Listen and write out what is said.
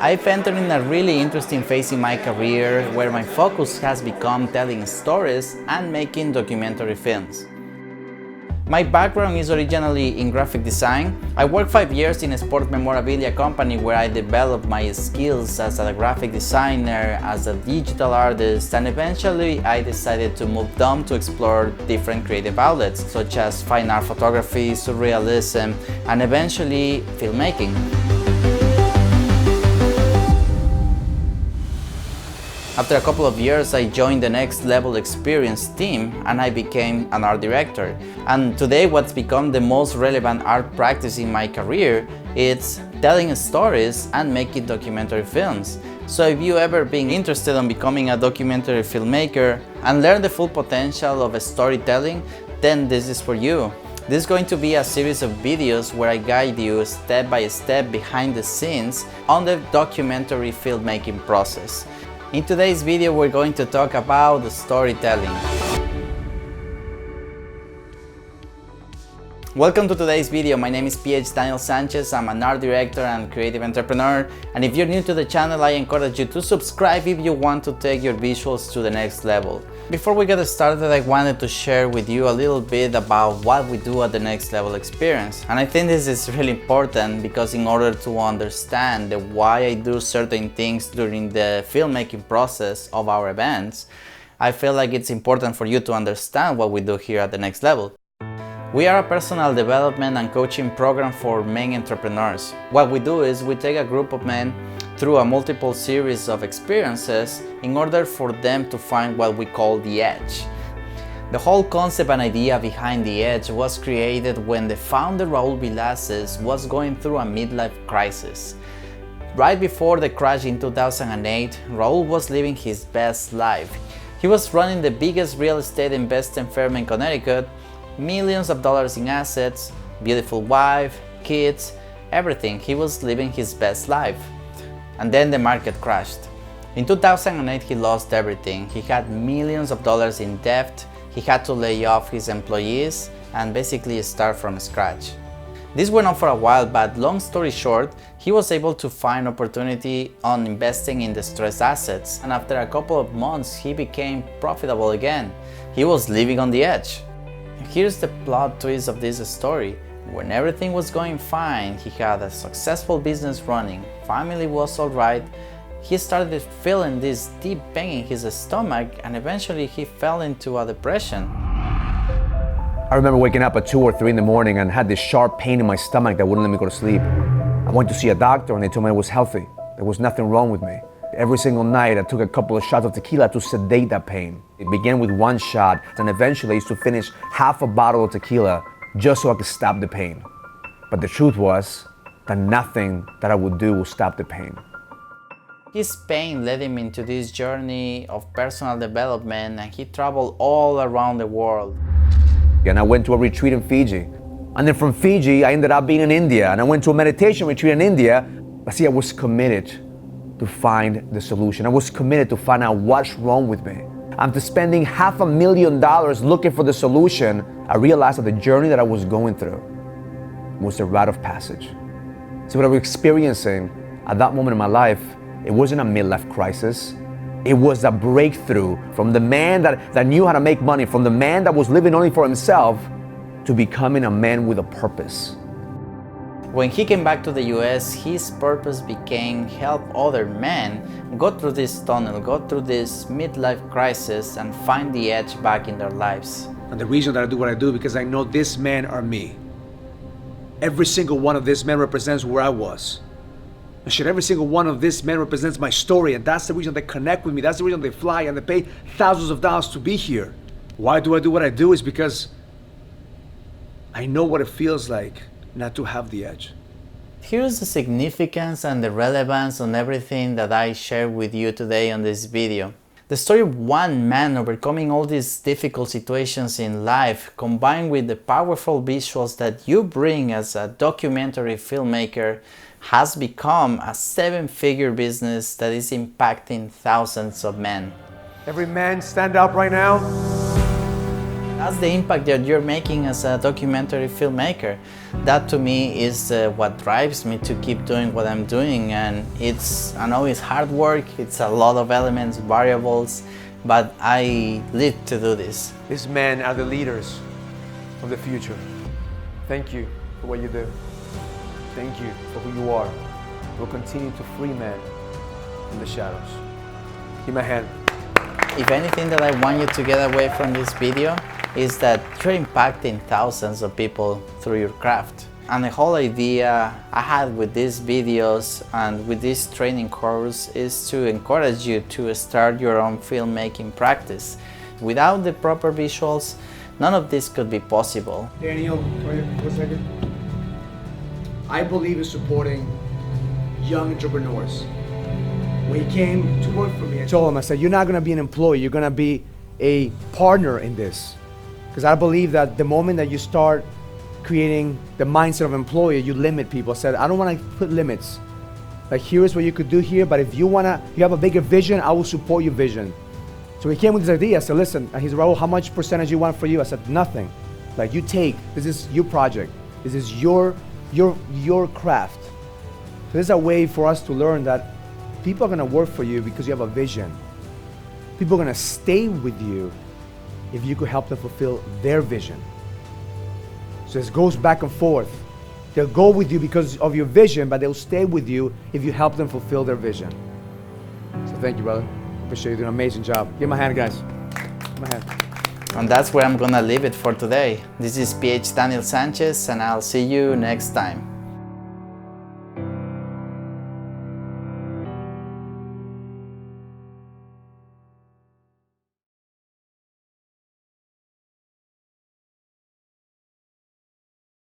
I've entered in a really interesting phase in my career where my focus has become telling stories and making documentary films. My background is originally in graphic design. I worked 5 years in a sports memorabilia company where I developed my skills as a graphic designer, as a digital artist, and eventually I decided to move down to explore different creative outlets such as fine art photography, surrealism, and eventually filmmaking. After a couple of years, I joined the Next Level Experience team and I became an art director. And today what's become the most relevant art practice in my career is telling stories and making documentary films. So if you ever been interested in becoming a documentary filmmaker and learn the full potential of storytelling, then this is for you. This is going to be a series of videos where I guide you step by step behind the scenes on the documentary filmmaking process. In today's video, we're going to talk about the storytelling. Welcome to today's video. My name is Daniel Sanchez. I'm an art director and creative entrepreneur. And if you're new to the channel, I encourage you to subscribe if you want to take your visuals to the next level. Before we get started, I wanted to share with you a little bit about what we do at the Next Level Experience. And I think this is really important because in order to understand the why I do certain things during the filmmaking process of our events, I feel like it's important for you to understand what we do here at the Next Level. We are a personal development and coaching program for men entrepreneurs. What we do is we take a group of men through a multiple series of experiences in order for them to find what we call the edge. The whole concept and idea behind the edge was created when the founder Raul Villaces was going through a midlife crisis. Right before the crash in 2008, Raul was living his best life. He was running the biggest real estate investing firm in Connecticut, millions of dollars in assets, beautiful wife, kids, everything. He was living his best life. And then the market crashed. In 2008, he lost everything. He had millions of dollars in debt. He had to lay off his employees and basically start from scratch. This went on for a while, but long story short, he was able to find opportunity on investing in distressed assets. And after a couple of months, he became profitable again. He was living on the edge. Here's the plot twist of this story. When everything was going fine, he had a successful business running, family was alright, he started feeling this deep pain in his stomach and eventually he fell into a depression. I remember waking up at 2 or 3 in the morning and had this sharp pain in my stomach that wouldn't let me go to sleep. I went to see a doctor and they told me I was healthy. There was nothing wrong with me. Every single night I took a couple of shots of tequila to sedate that pain. It began with 1 shot and eventually I used to finish half a bottle of tequila just so I could stop the pain. But the truth was that nothing that I would do would stop the pain. His pain led him into this journey of personal development and he traveled all around the world. And I went to a retreat in Fiji. And then from Fiji, I ended up being in India. And I went to a meditation retreat in India. But see, I was committed to find the solution. I was committed to find out what's wrong with me. After spending $500,000 looking for the solution, I realized that the journey that I was going through was a rite of passage. So what I was experiencing at that moment in my life, it wasn't a midlife crisis. It was a breakthrough from the man that knew how to make money, from the man that was living only for himself, to becoming a man with a purpose. When he came back to the US, his purpose became help other men go through this tunnel, go through this midlife crisis and find the edge back in their lives. And the reason that I do what I do, because I know these men are me. Every single one of these men represents where I was. And shit, every single one of these men represents my story, and that's the reason they connect with me. That's the reason they fly and they pay thousands of dollars to be here. Why do I do what I do? Is because I know what it feels like not to have the edge. Here's the significance and the relevance on everything that I share with you today on this video. The story of one man overcoming all these difficult situations in life, combined with the powerful visuals that you bring as a documentary filmmaker, has become a 7-figure business that is impacting thousands of men. Every man stand up right now. That's the impact that you're making as a documentary filmmaker. That to me is what drives me to keep doing what I'm doing, and I know it's hard work, it's a lot of elements, variables, but I live to do this. These men are the leaders of the future. Thank you for what you do. Thank you for who you are. We'll continue to free men from the shadows. Give my hand. If anything that I want you to get away from this video is that you're impacting thousands of people through your craft. And the whole idea I had with these videos and with this training course is to encourage you to start your own filmmaking practice. Without the proper visuals, none of this could be possible. Daniel, wait a second. I believe in supporting young entrepreneurs. When he came to work for me, I told him, I said, you're not gonna be an employee, you're gonna be a partner in this. Because I believe that the moment that you start creating the mindset of employee, you limit people. I said, I don't wanna put limits. Like, here's what you could do here, but if you have a bigger vision, I will support your vision. So he came with this idea. I said, listen, and he's Raul, how much percentage you want for you? I said, nothing. Like, you take, this is your project. This is your craft. So this is a way for us to learn that people are gonna work for you because you have a vision. People are gonna stay with you if you could help them fulfill their vision. So this goes back and forth. They'll go with you because of your vision, but they'll stay with you if you help them fulfill their vision. So thank you, brother. Appreciate you doing an amazing job. Give my hand, guys. Give my hand. And that's where I'm gonna leave it for today. This is PH Daniel Sanchez, and I'll see you next time.